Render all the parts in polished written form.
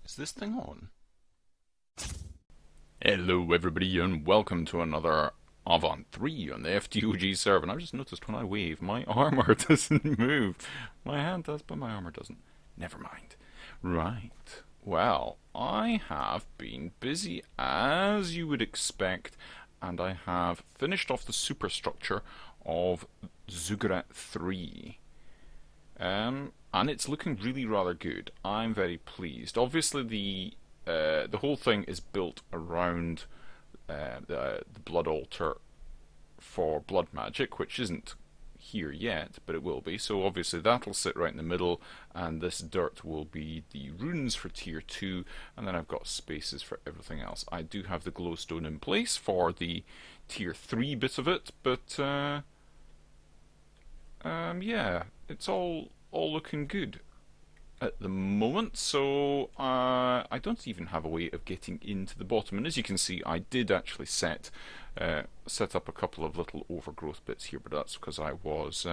Is this thing on? Hello everybody and welcome to another Avant 3 on the FTOG server. And I've just noticed when I wave, my armor doesn't move. My hand does, but my armor doesn't. Never mind. Right. Well, I have been busy as you would expect, and I have finished off the superstructure of Zugrat 3. And it's looking really rather good. I'm very pleased. Obviously, the whole thing is built around the blood altar for blood magic, which isn't here yet, but it will be. So obviously that'll sit right in the middle, and this dirt will be the runes for tier 2, and then I've got spaces for everything else. I do have the glowstone in place for the tier 3 bit of it, but yeah, it's all looking good at the moment. So I don't even have a way of getting into the bottom, and as you can see, I did actually set up a couple of little overgrowth bits here, but that's because I was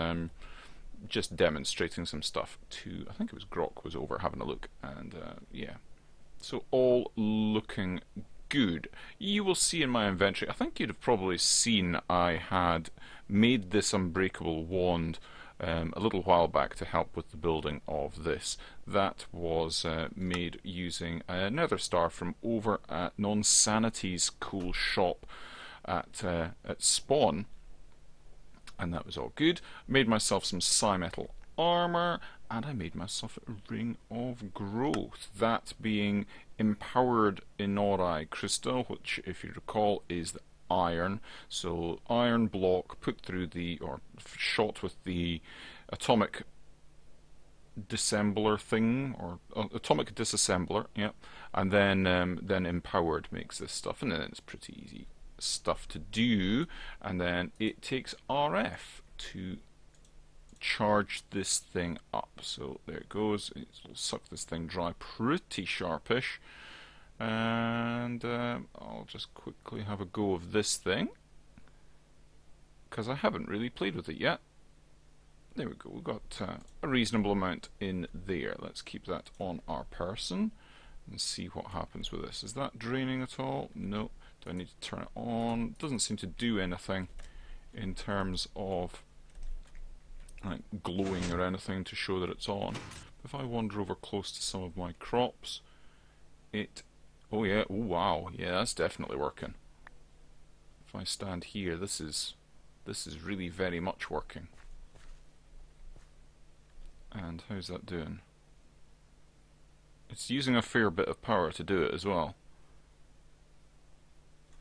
just demonstrating some stuff to, I think it was Grok was over having a look, and yeah, so all looking good. You will see in my inventory, I think you'd have probably seen I had made this unbreakable wand a little while back to help with the building of this. That was made using a nether star from over at Non-Sanity's cool shop at Spawn, and that was all good. Made myself some Psymetal armor, and I made myself a ring of growth, that being empowered Inori crystal, which, if you recall, is the iron. So iron block put through the, or shot with the atomic dissembler thing, or atomic disassembler, yeah, and then empowered makes this stuff, and then it's pretty easy stuff to do. And then it takes RF to charge this thing up. So there it goes. It'll suck this thing dry pretty sharpish. And I'll just quickly have a go of this thing, because I haven't really played with it yet. There we go, we've got a reasonable amount in there. Let's keep that on our person and see what happens with this. Is that draining at all? No. Do I need to turn it on? Doesn't seem to do anything in terms of like glowing or anything to show that it's on. If I wander over close to some of my crops, oh yeah, oh wow, yeah, that's definitely working. If I stand here, this is really very much working. And how's that doing? It's using a fair bit of power to do it as well.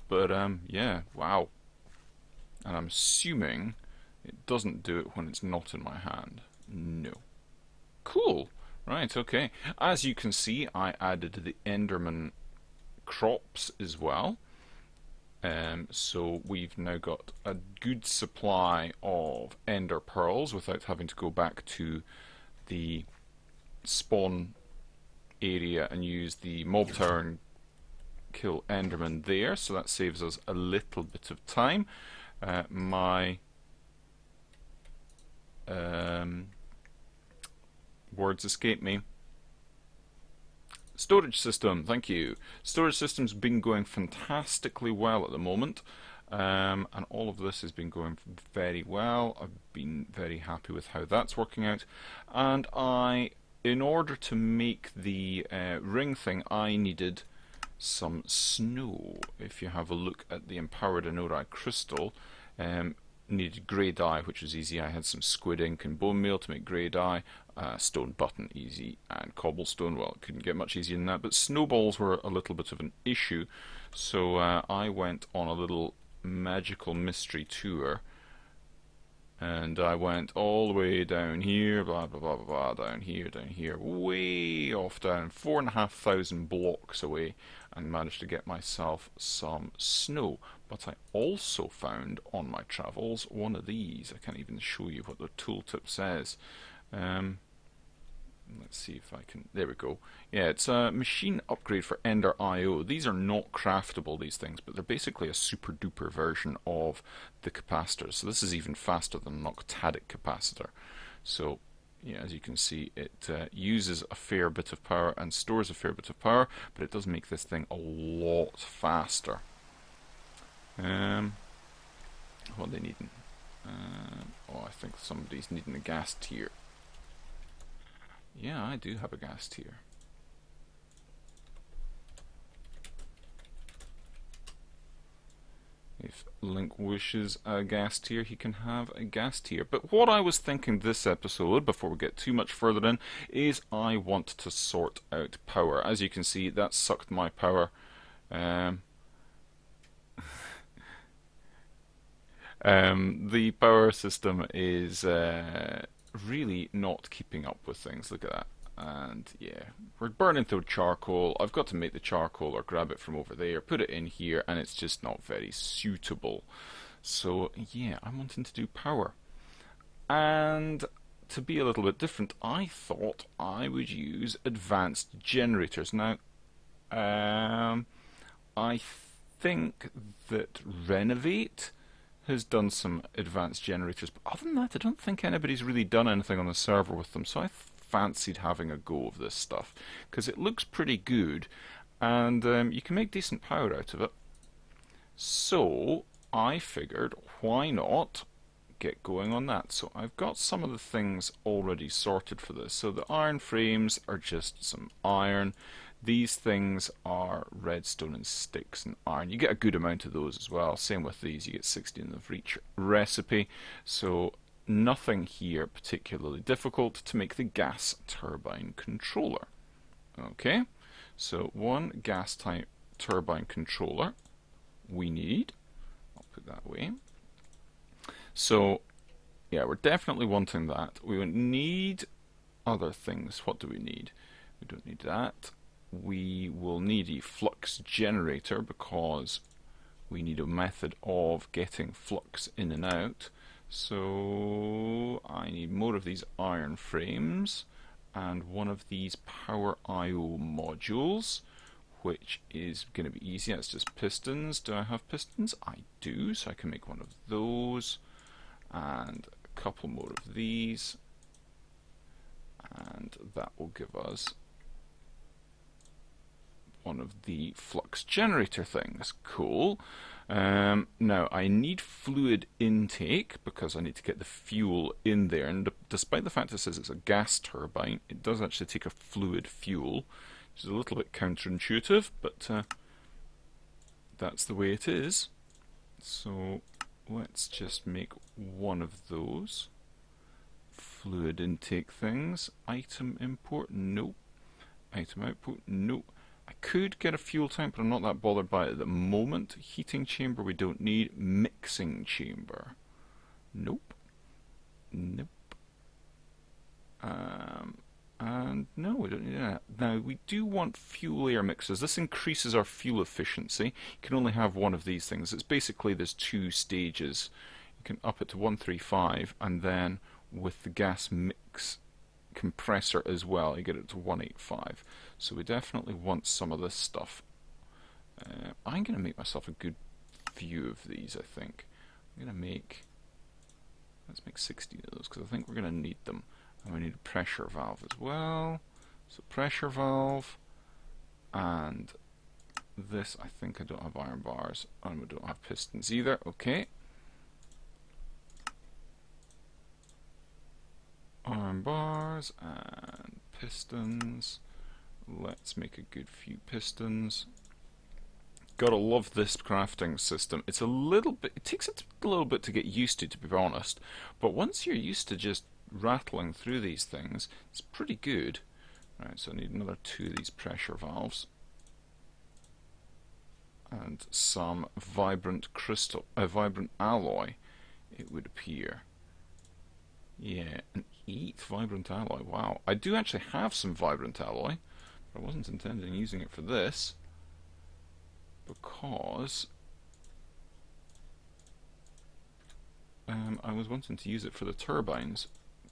But yeah, wow. And I'm assuming it doesn't do it when it's not in my hand. No. Cool. Right, okay. As you can see, I added the Enderman crops as well. So we've now got a good supply of ender pearls without having to go back to the spawn area and use the mob tower and kill enderman there, so that saves us a little bit of time. My words escape me. Storage system, thank you. Storage system's been going fantastically well at the moment, and all of this has been going very well. I've been very happy with how that's working out, and in order to make the ring thing, I needed some snow. If you have a look at the empowered Inori crystal, needed grey dye, which was easy. I had some squid ink and bone meal to make grey dye, stone button easy, and cobblestone, well, it couldn't get much easier than that, but snowballs were a little bit of an issue, so I went on a little magical mystery tour, and I went all the way down here, blah blah blah blah blah, down here, way off down, 4,500 blocks away, and managed to get myself some snow. But I also found on my travels one of these. I can't even show you what the tooltip says. Let's see if I can. There we go. Yeah, it's a machine upgrade for Ender IO. These are not craftable, these things, but they're basically a super duper version of the capacitor. So this is even faster than an octadic capacitor. So yeah, as you can see, it uses a fair bit of power and stores a fair bit of power, but it does make this thing a lot faster. What are they needing? Oh, I think somebody's needing a gas tier. Yeah, I do have a gas tier. If Link wishes a gas tier, he can have a gas tier. But what I was thinking this episode, before we get too much further in, is I want to sort out power. As you can see, that sucked my power. The power system is really not keeping up with things. Look at that. And yeah, we're burning through charcoal. I've got to make the charcoal or grab it from over there, put it in here, and it's just not very suitable. So yeah, I'm wanting to do power. And to be a little bit different, I thought I would use advanced generators. Now, I think that Renovate has done some advanced generators, but other than that, I don't think anybody's really done anything on the server with them. So I fancied having a go of this stuff because it looks pretty good, and you can make decent power out of it. So I figured, why not get going on that? So I've got some of the things already sorted for this. So the iron frames are just some iron. These things are redstone and sticks and iron. You get a good amount of those as well. Same with these, you get 16 of each recipe. So nothing here particularly difficult to make the gas turbine controller. Okay, so one gas type turbine controller we need. I'll put that away. So yeah, we're definitely wanting that. We would need other things. What do we need? We don't need that. We will need a flux generator because we need a method of getting flux in and out. So I need more of these iron frames and one of these power IO modules, which is going to be easy. It's just pistons. Do I have pistons? I do, so I can make one of those and a couple more of these, and that will give us one of the flux generator things. Cool. Now I need fluid intake because I need to get the fuel in there, and despite the fact it says it's a gas turbine, it does actually take a fluid fuel, which is a little bit counterintuitive, but that's the way it is. So let's just make one of those fluid intake things. Item import, nope. Item output, nope. I could get a fuel tank, but I'm not that bothered by it at the moment. Heating chamber we don't need. Mixing chamber, nope. Nope. And no, we don't need that. Now we do want fuel air mixers. This increases our fuel efficiency. You can only have one of these things. It's basically there's two stages. You can up it to 135, and then with the gas mix compressor as well, you get it to 185. So we definitely want some of this stuff. I'm going to make myself a good few of these, I think. I'm going to make, let's make 60 of those, because I think we're going to need them. And we need a pressure valve as well. So pressure valve, and this, I think I don't have iron bars, and we don't have pistons either. Okay. Iron bars and pistons. Let's make a good few pistons. Gotta love this crafting system. It's a little bit, it takes a little bit to get used to be honest, but once you're used to just rattling through these things, it's pretty good. Right, so I need another 2 of these pressure valves. And some vibrant crystal, vibrant alloy, it would appear. Yeah, an 8 vibrant alloy. Wow, I do actually have some vibrant alloy, but I wasn't intending on using it for this because I was wanting to use it for the turbines.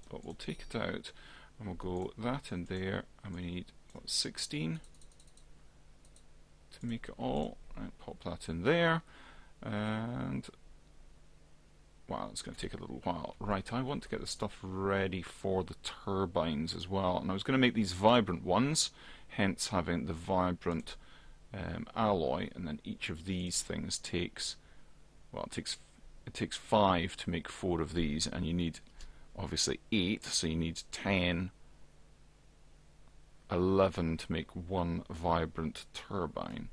But we'll take it out and we'll go that in there, and we need what, 16 to make it all. Right, pop that in there, and Wow, it's going to take a little while. Right, I want to get the stuff ready for the turbines as well. And I was going to make these vibrant ones, hence having the vibrant alloy. And then each of these things takes, well, it takes 5 to make 4 of these, and you need obviously 8, so you need 10, 11 to make 1 vibrant turbine.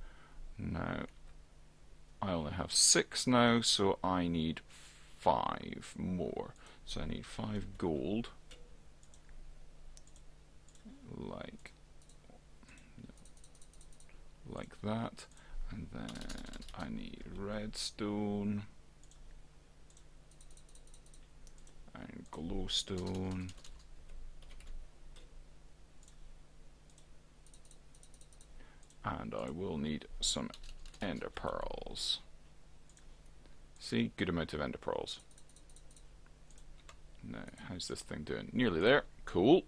Now, I only have 6 now, so I need 5 more. So I need 5 gold, like that, and then I need redstone and glowstone. And I will need some ender pearls. See, good amount of ender pearls. Now, how's this thing doing? Nearly there. Cool.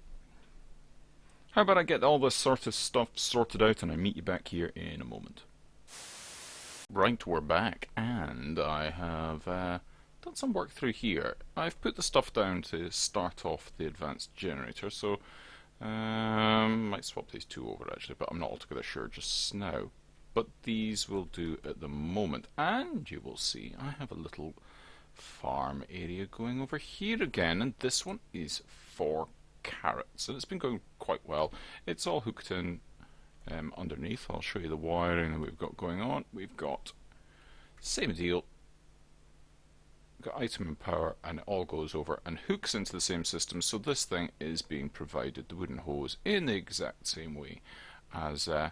How about I get all this sort of stuff sorted out and I meet you back here in a moment. Right, we're back, and I have done some work through here. I've put the stuff down to start off the advanced generator, so might swap these 2 over actually, but I'm not altogether sure just now. But these will do at the moment, and you will see I have a little farm area going over here again, and this one is for carrots, and it's been going quite well. It's all hooked in underneath. I'll show you the wiring that we've got going on. We've got same deal, got item and power, and it all goes over and hooks into the same system, so this thing is being provided the wooden hose in the exact same way as the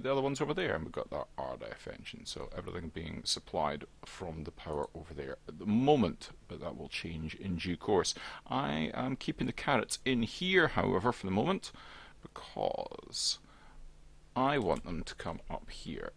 other one's over there, and we've got that RDF engine, so everything being supplied from the power over there at the moment, but that will change in due course. I am keeping the carrots in here, however, for the moment, because I want them to come up here.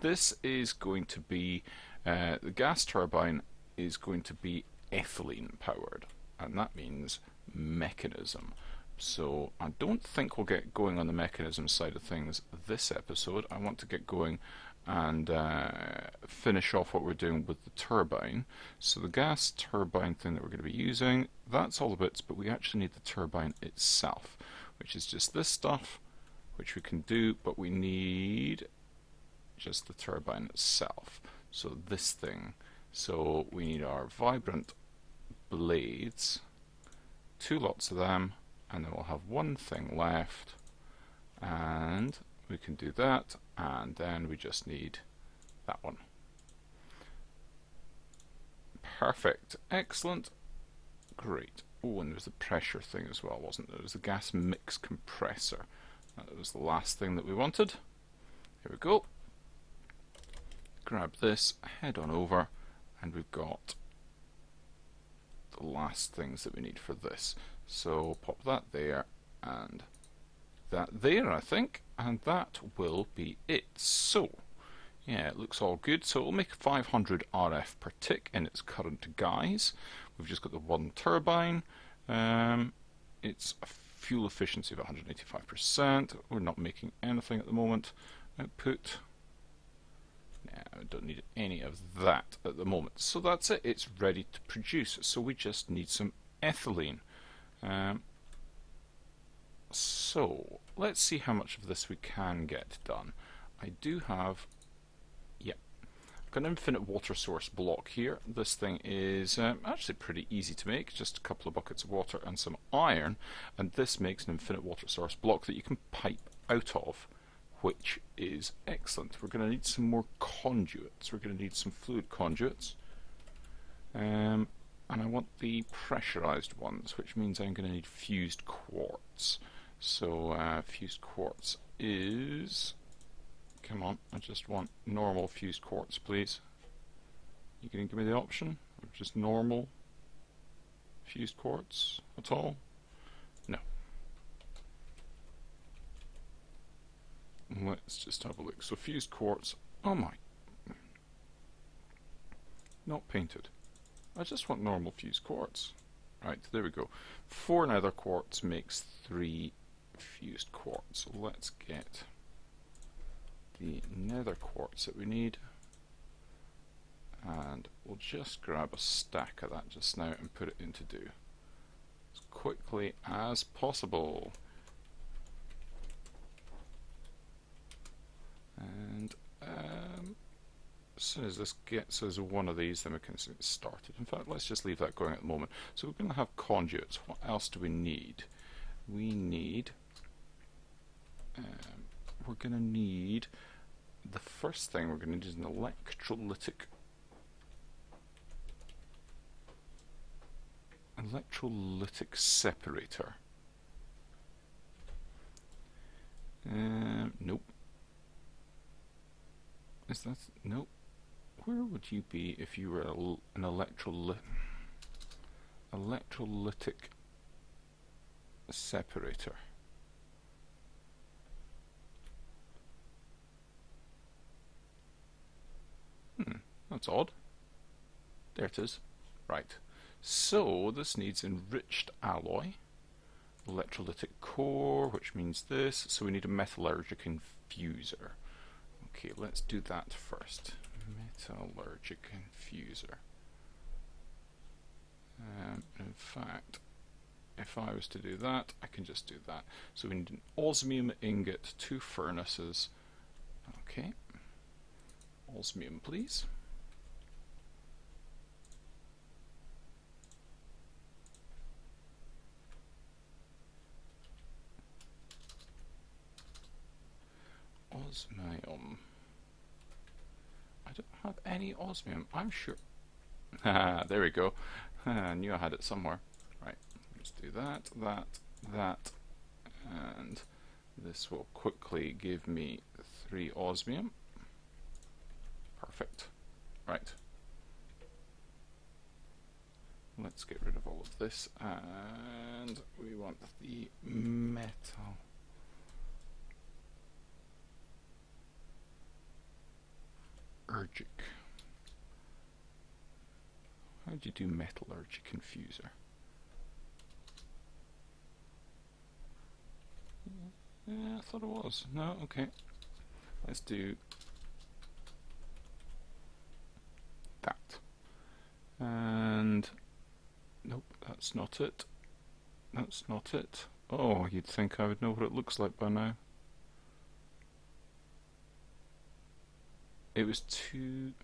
This is going to be, the gas turbine is going to be ethylene powered, and that means mechanism. So I don't think we'll get going on the mechanism side of things this episode. I want to get going and finish off what we're doing with the turbine. So the gas turbine thing that we're going to be using, that's all the bits, but we actually need the turbine itself, which is just this stuff, which we can do, but we need just the turbine itself. So this thing. So we need our vibrant blades, 2 lots of them, and then we'll have 1 thing left, and we can do that, and then we just need that one. Perfect, excellent, great. Oh, and there's the pressure thing as well, wasn't there? There's the gas mix compressor. That was the last thing that we wanted. Here we go. Grab this, head on over, and we've got the last things that we need for this. So pop that there and that there, I think, and that will be it. So yeah, it looks all good. So it'll make 500 RF per tick in its current guise. We've just got the 1 turbine. It's a fuel efficiency of 185%. We're not making anything at the moment. Output. I don't need any of that at the moment. So that's it. It's ready to produce. So we just need some ethylene. So let's see how much of this we can get done. I do have, yeah, I've got an infinite water source block here. This thing is actually pretty easy to make, just a couple of buckets of water and some iron, and this makes an infinite water source block that you can pipe out of, which is excellent. We're going to need some more conduits. We're going to need some fluid conduits. And I want the pressurized ones, which means I'm going to need fused quartz. So fused quartz is, come on, I just want normal fused quartz, please. You can give me the option of just normal fused quartz at all? No. Let's just have a look. So fused quartz, oh my, not painted. I just want normal fused quartz. Right, there we go. 4 nether quartz makes 3 fused quartz. So let's get the nether quartz that we need. and we'll just grab a stack of that just now and put it into do as quickly as possible. And as soon as this gets us one of these, then we can get started. In fact, let's just leave that going at the moment. So we're going to have conduits. What else do we need? We need, we're going to need, the first thing we're going to need is an electrolytic separator. Nope. Is that, nope. Where would you be if you were an electrolytic separator? That's odd. There it is. Right. So this needs enriched alloy, electrolytic core, which means this. So we need a metallurgic infuser. Okay, let's do that first. Metallurgic infuser. In fact, if I was to do that, I can just do that. So we need an osmium ingot, 2 furnaces. Okay. Osmium, please. Osmium. I don't have any osmium, I'm sure. There we go. I knew I had it somewhere. Right, let's do that, that, and this will quickly give me 3 osmium. Perfect. Right. Let's get rid of all of this, and we want the metal. Metallurgic. How do you do metallurgic infuser? Yeah, I thought it was. No, okay. Let's do that. And nope, that's not it. That's not it. Oh, you'd think I would know what it looks like by now. It was too...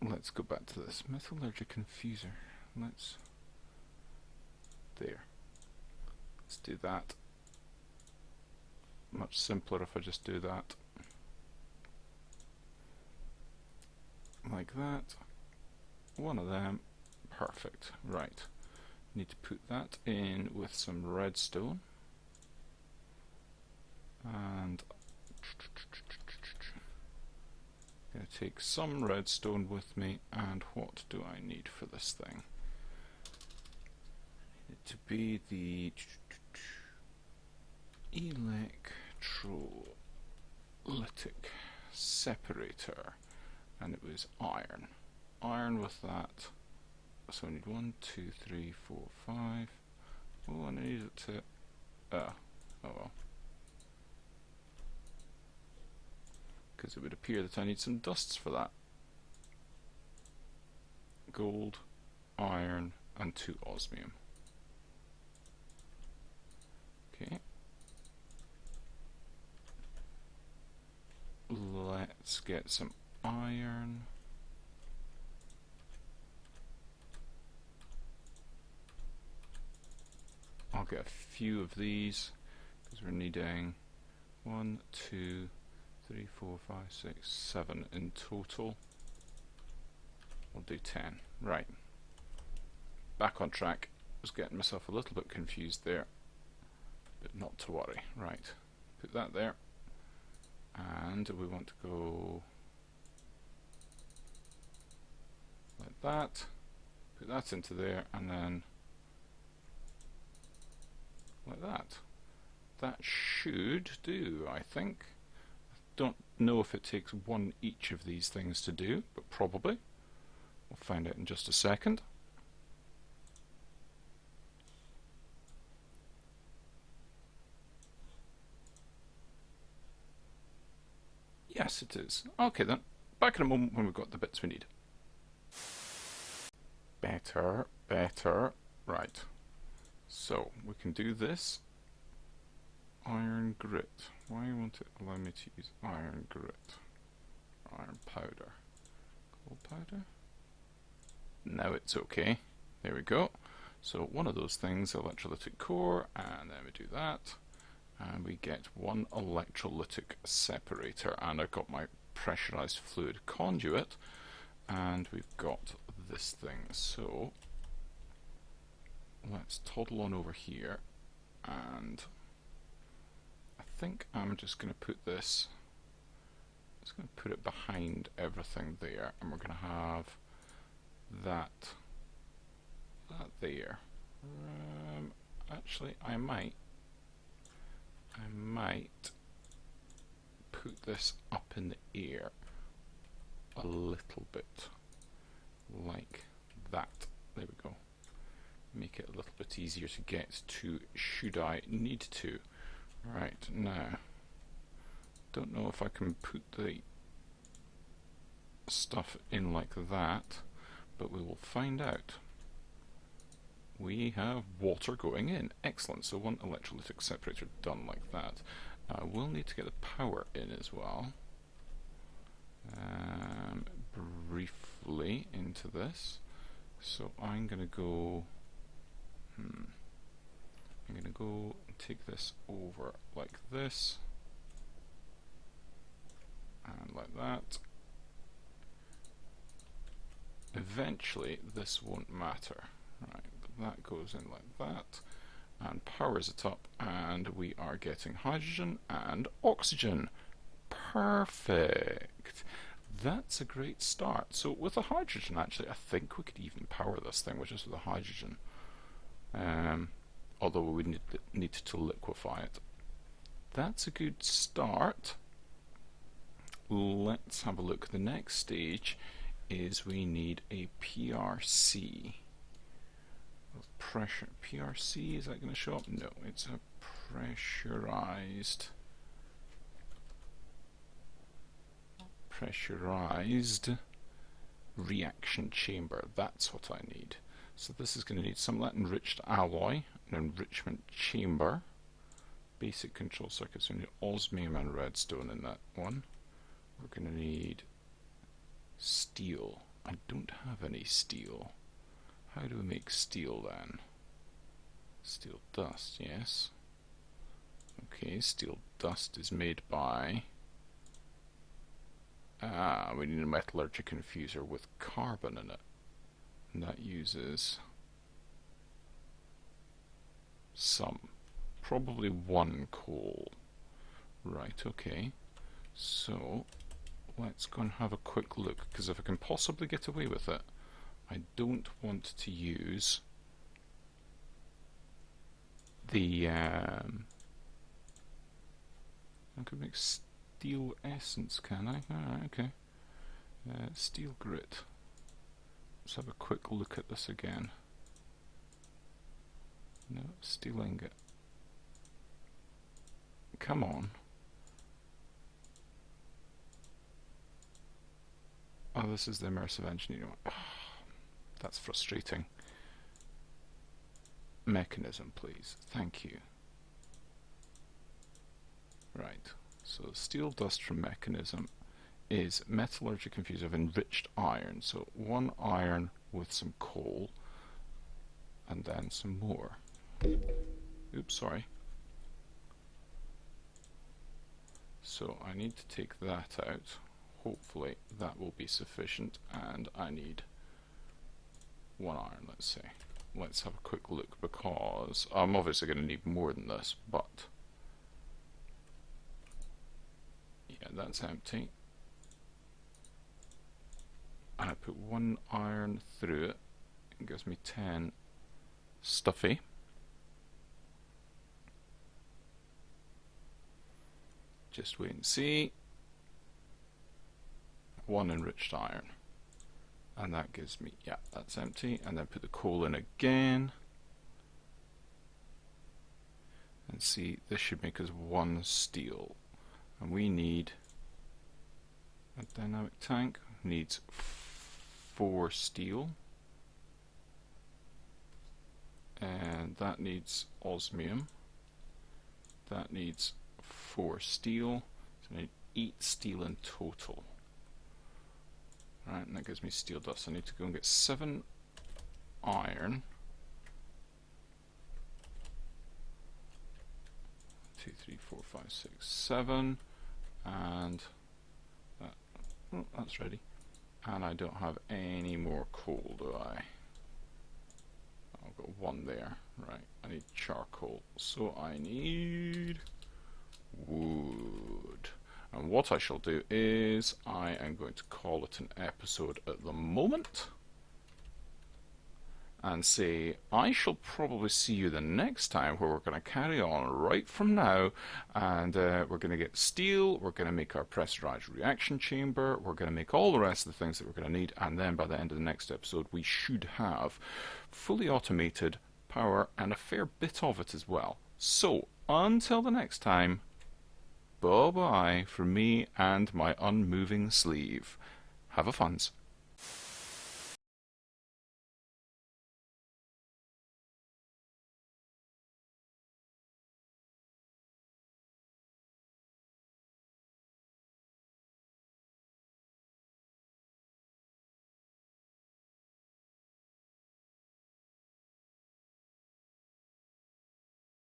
Let's go back to this. Metallurgic infuser. Let's... There. Let's do that. Much simpler if I just do that. Like that. One of them. Perfect. Right. Need to put that in with some redstone. And I'm going to take some redstone with me, and what do I need for this thing? I need it to be the electrolytic separator, and it was iron. Iron with that. So I need 1, 2, 3, 4, 5. Oh, and I need it to... oh well. Because it would appear that I need some dusts for that. Gold, iron, and 2 osmium. Okay. Let's get some iron. I'll get a few of these because we're needing 1, 2, 3, 4, 5, 6, 7 in total. We'll do 10. Right. Back on track. Was getting myself a little bit confused there, but not to worry. Right. Put that there. And we want to go like that. Put that into there, and then like that. That should do, I think. Don't know if it takes one each of these things to do, but probably. We'll find out in just a second. it is. Okay then, back in a moment when we've got the bits we need. Better, better. Right. So, we can do this. Iron grit. Why won't it allow me to use iron grit? Iron powder. Coal powder? Now it's okay. There we go. So one of those things, electrolytic core, and then we do that. And we get one electrolytic separator. And I've got my pressurized fluid conduit. And we've got this thing. So let's toddle on over here. And I think I'm just going to put this, just going to put it behind everything there. And we're going to have that there. Actually, I might put this up in the air a little bit, like that. There we go. Make it a little bit easier to get to, should I need to. Right, now, don't know if I can put the stuff in like that, but we will find out. We have water going in. Excellent. So one electrolytic separator done like that. We'll need to get the power in as well. Briefly into this. So I'm going to go... I'm going to go and take this over like this. And like that. Eventually this won't matter. Right, but that goes in like that and powers it up, and we are getting hydrogen and oxygen. Perfect. That's a great start. So with the hydrogen, actually, I think we could even power this thing with just the hydrogen. Although we would need to liquefy it. That's a good start. Let's have a look. The next stage is we need a PRC. Pressure. PRC, is that going to show up? No, it's a pressurized reaction chamber. That's what I need. So this is going to need some of that enriched alloy, an enrichment chamber, basic control circuits. We need osmium and redstone in that one. We're going to need steel. I don't have any steel. How do we make steel then? Steel dust, yes. Okay, steel dust is made by... we need a metallurgic infuser with carbon in it. And that uses some. Probably one coal. Right, okay. So, let's go and have a quick look, because if I can possibly get away with it, I don't want to use the I could make steel essence, can I? Alright, okay. Steel grit. Let's have a quick look at this again. No, steel ingot. Come on. Oh, this is the immersive engineering one. That's frustrating. Mechanism, please. Thank you. Right. So steel dust from mechanism is metallurgic infuser of enriched iron. So one iron with some coal and then some more. Oops, sorry. So I need to take that out. Hopefully that will be sufficient, and I need one iron, let's say. Let's have a quick look, because I'm obviously going to need more than this, but yeah, that's empty. And I put one iron through it. It gives me 10 stuffy. Just wait and see. One enriched iron. And that gives me, yeah, that's empty. And then put the coal in again. And see, this should make us one steel. And we need A dynamic tank needs 4 steel, and that needs osmium. That needs 4 steel, so I need 8 steel in total. Right, and that gives me steel dust. I need to go and get 7 iron. 2, 3, 4, 5, 6, 7, and that, oh, that's ready. And I don't have any more coal, do I? I've got 1 there. Right, I need charcoal, so I need wood. And what I shall do is I am going to call it an episode at the moment and say I shall probably see you the next time, where we're going to carry on right from now, and we're going to get steel, we're going to make our pressurized reaction chamber, we're going to make all the rest of the things that we're going to need, and then by the end of the next episode we should have fully automated power and a fair bit of it as well. So until the next time, bye bye from me and my unmoving sleeve. Have a funs.